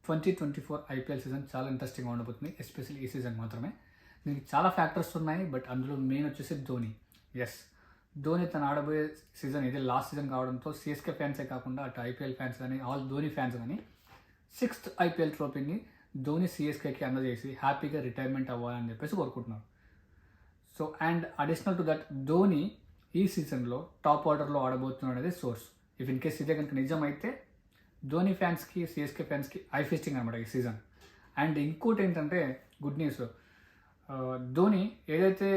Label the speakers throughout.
Speaker 1: 2024 IPL season చాలా ఇంట్రెస్టింగ్గా ఉండబోతుంది, ఎస్పెషల్లీ ఈ సీజన్ మాత్రమే. దీనికి చాలా ఫ్యాక్టర్స్ ఉన్నాయి, బట్ అందులో మెయిన్ వచ్చేసి ధోని. ఎస్, ధోని తను ఆడబోయే సీజన్ ఇది లాస్ట్ సీజన్ కావడంతో సిఎస్కే ఫ్యాన్సే కాకుండా అటు ఐపీఎల్ ఫ్యాన్స్ కానీ ఆల్ ధోని ఫ్యాన్స్ కానీ 6th ఐపీఎల్ ట్రోఫీని ధోని సిఎస్కేకి అందజేసి హ్యాపీగా రిటైర్మెంట్ అవ్వాలని చెప్పేసి కోరుకుంటున్నారు. So and additional to that, Dhoni ఈ సీజన్లో టాప్ ఆర్డర్లో ఆడబోతున్నాడు అనేది సోర్స్. ఇఫ్ ఇన్ కేస్ ఇదే కనుక నిజమైతే ధోని ఫ్యాన్స్కి సిఎస్కే ఫ్యాన్స్కి ఐ ఫెస్టింగ్ అనమాట ఈ సీజన్. అండ్ ఇంకోటి ఏంటంటే గుడ్ న్యూస్, ధోని ఏదైతే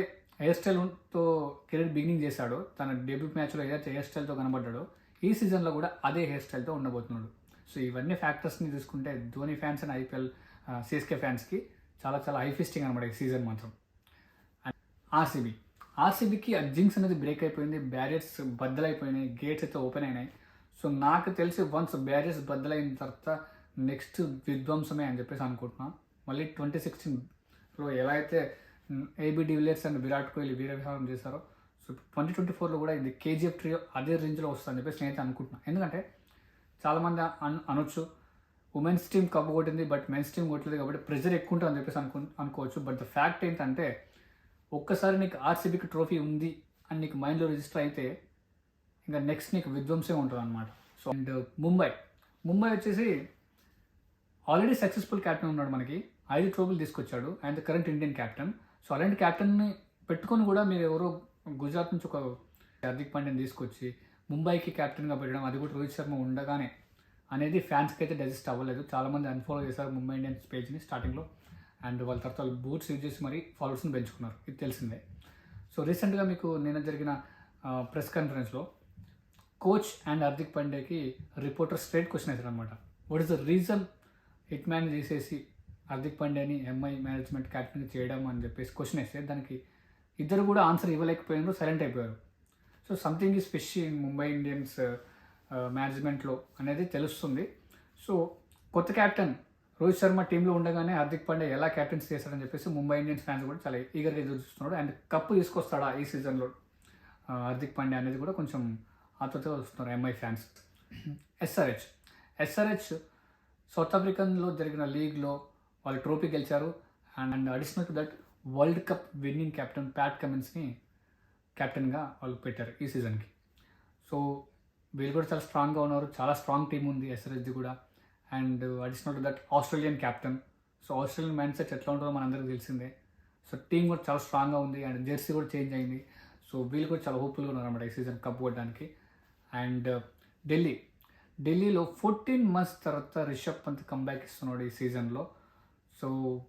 Speaker 1: హెయిర్ స్టైల్తో కెరీర్ బిగినింగ్ చేశాడో, తన డెబ్యూ మ్యాచ్లో ఏదైతే హెయిర్ స్టైల్తో కనబడ్డాడో ఈ సీజన్లో కూడా అదే హెయిర్ స్టైల్తో ఉండబోతున్నాడు. సో ఇవన్నీ ఫ్యాక్టర్స్ని చూసుకుంటే Dhoni fans and IPL CSK ఫ్యాన్స్కి చాలా చాలా ఐ ఫెస్టింగ్ అనమాట ఈ సీజన్ మాత్రం. ఆర్సీబీకి ఆ జింక్స్ అనేది బ్రేక్ అయిపోయింది, బ్యారియర్స్ బద్దలైపోయినాయి, గేట్స్ అయితే ఓపెన్ అయినాయి. సో నాకు తెలిసి వన్స్ బ్యారియర్స్ బద్దలైన తర్వాత నెక్స్ట్ విధ్వంసమే అని చెప్పేసి అనుకుంటున్నాను. మళ్ళీ 2016లో ఎలా అయితే AB de Villiers and Virat Kohli వీరవిహారం చేశారో, సో 2024లో కూడా ఇది కేజీఎఫ్ ట్రియో అదే రేంజ్లో వస్తుందని చెప్పేసి నేనైతే అనుకుంటున్నాను. ఎందుకంటే చాలామంది అనొచ్చు ఉమెన్స్ టీమ్ కప్పు కొట్టింది బట్ మెన్స్ టీమ్ కొట్టలేదు కాబట్టి ప్రెజర్ ఎక్కువ ఉంటుంది అని చెప్పేసి అనుకోవచ్చు. బట్ ద ఫ్యాక్ట్ ఏంటంటే ఒక్కసారి నీకు ఆర్సీబీకి ట్రోఫీ ఉంది అని నీకు మైండ్లో రిజిస్టర్ అయితే ఇంకా నెక్స్ట్ నీకు విధ్వంసే ఉంటుంది అనమాట. సో అండ్ ముంబై వచ్చేసి ఆల్రెడీ సక్సెస్ఫుల్ క్యాప్టెన్ ఉన్నాడు, మనకి 5 ట్రోఫీలు తీసుకొచ్చాడు, and current Indian captain. So అలాంటి క్యాప్టెన్ని పెట్టుకొని కూడా మీరు ఎవరో గుజరాత్ నుంచి ఒక హార్దిక్ పాండ్యాని తీసుకొచ్చి ముంబైకి క్యాప్టెన్గా పెట్టడం, అది కూడా రోహిత్ శర్మ ఉండగానే అనేది ఫ్యాన్స్కి అయితే డైజెస్ట్ అవ్వలేదు. చాలామంది అన్ఫాలో చేశారు ముంబై ఇండియన్స్ పేజ్ని స్టార్టింగ్లో, అండ్ వాళ్ళ తర్వాత వాళ్ళు బూట్స్ యూజ్ చేసి మరీ ఫాలోవర్స్ని పెంచుకున్నారు, ఇది తెలిసిందే. సో రీసెంట్గా మీకు నిన్న జరిగిన ప్రెస్ కాన్ఫరెన్స్లో కోచ్ అండ్ హార్దిక్ పాండ్యాకి రిపోర్టర్ స్ట్రైట్ క్వశ్చన్ వేశారు అనమాట. What is the reason hitman చేసేసి హార్దిక్ పాండ్యాని ఎంఐ మేనేజ్మెంట్ క్యాప్టెన్ చేయడం అని చెప్పేసి క్వశ్చన్ వేస్తే దానికి ఇద్దరు కూడా ఆన్సర్ ఇవ్వలేకపోయినారు, సైలెంట్ అయిపోయారు. So something is fish in Mumbai Indians మేనేజ్మెంట్లో అనేది తెలుస్తుంది. సో కొత్త క్యాప్టెన్ రోహిత్ శర్మ టీంలో ఉండగానే హార్దిక్ పాండ్యా ఎలా క్యాప్టెన్స్ చేస్తాడని చెప్పేసి ముంబై ఇండియన్స్ ఫ్యాన్స్ కూడా చాలా ఈగర్గా ఎదురు చూస్తున్నాడు. అండ్ కప్పు తీసుకొస్తాడా ఈ సీజన్లో హార్దిక్ పాండ్యా అనేది కూడా కొంచెం ఆతృతగా చూస్తున్నారు ఎంఐ ఫ్యాన్స్. ఎస్ఆర్హెచ్ సౌత్ ఆఫ్రికన్లో జరిగిన లీగ్లో వాళ్ళు ట్రోఫీ గెలిచారు. And additional to that world cup winning captain Pat కమిన్స్ని కెప్టెన్గా వాళ్ళు పెట్టారు ఈ సీజన్కి. సో వీళ్ళు కూడా చాలా స్ట్రాంగ్గా ఉన్నారు, చాలా స్ట్రాంగ్ టీం ఉంది ఎస్ఆర్హెచ్ది కూడా. And additional to that Australian captain. So Australian mind set ఎట్లా ఉంటుందో మనందరికీ తెలిసిందే. సో టీం కూడా చాలా స్ట్రాంగ్గా ఉంది, అండ్ జెర్సీ కూడా చేంజ్ అయింది. సో వీళ్ళు కూడా చాలా హోప్ఫుల్గా ఉన్నారు అన్నమాట ఈ సీజన్ కప్ కొట్టడానికి. అండ్ ఢిల్లీలో 14 months తర్వాత రిషబ్ పంత్ కంబ్యాక్ ఇస్తున్నాడు ఈ సీజన్లో. సో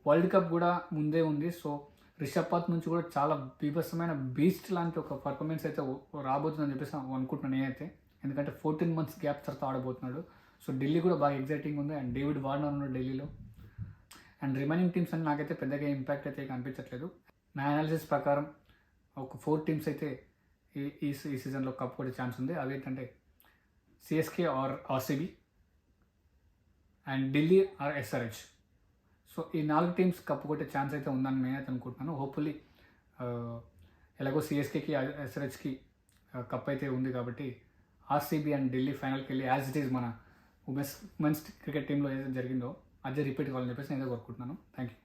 Speaker 1: వరల్డ్ కప్ కూడా ముందే ఉంది. సో రిషబ్ పంత్ నుంచి కూడా చాలా బీభత్సమైన బీస్ట్ లాంటి ఒక పర్ఫార్మెన్స్ అయితే రాబోతుందని చెప్పేసి అనుకుంటున్నాను నేనైతే. ఎందుకంటే 14 months గ్యాప్ తర్వాత ఆడబోతున్నాడు. సో ఢిల్లీ కూడా బాగా ఎగ్జైటింగ్ ఉంది, అండ్ డేవిడ్ వార్నర్ ఉన్నాడు ఢిల్లీలో. అండ్ రిమైనింగ్ టీమ్స్ అని నాకైతే పెద్దగా ఇంపాక్ట్ అయితే కనిపించట్లేదు. నా అనాలిసిస్ ప్రకారం ఒక 4 teams అయితే ఈ సీజన్లో కప్ కొట్టే ఛాన్స్ ఉంది. అవి ఏంటంటే CSK or RCB, and Delhi or SRH. So ఈ 4 teams కప్పు కొట్టే ఛాన్స్ అయితే ఉందని నేనైతే అనుకుంటున్నాను. హోప్ఫుల్లీ ఎలాగో సిఎస్కేకి ఎస్ఆర్హెచ్కి కప్ అయితే ఉంది కాబట్టి ఆర్సీబీ అండ్ ఢిల్లీ ఫైనల్కి వెళ్ళి యాజ్ ఇట్ ఈజ్ మన ఉమెన్స్ క్రికెట్ టీంలో ఏదైతే జరిగిందో అదే రిపీట్ కావాలని చెప్పేసి నేను కోరుకుంటున్నాను. Thank you.